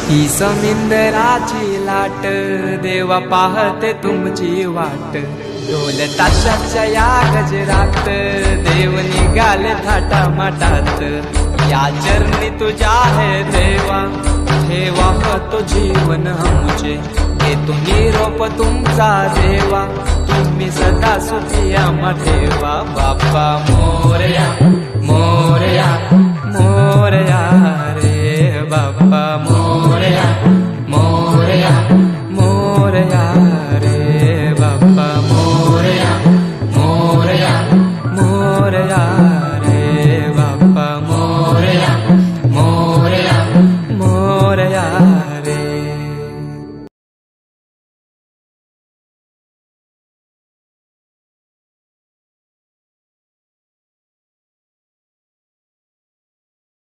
ही समिंदराची लाट देवा पाहते तुमची वाट ढोल ताशाच्या या गजरात देव निघाले थाटामाटात या चरणी तुझ्या है देवा ठेवा तो जीवन हमचे घेतो निरोप तुमचा देवा तुम्ही सदा सुखी आम्हा ठेवा बाप्पा मोरया मोरया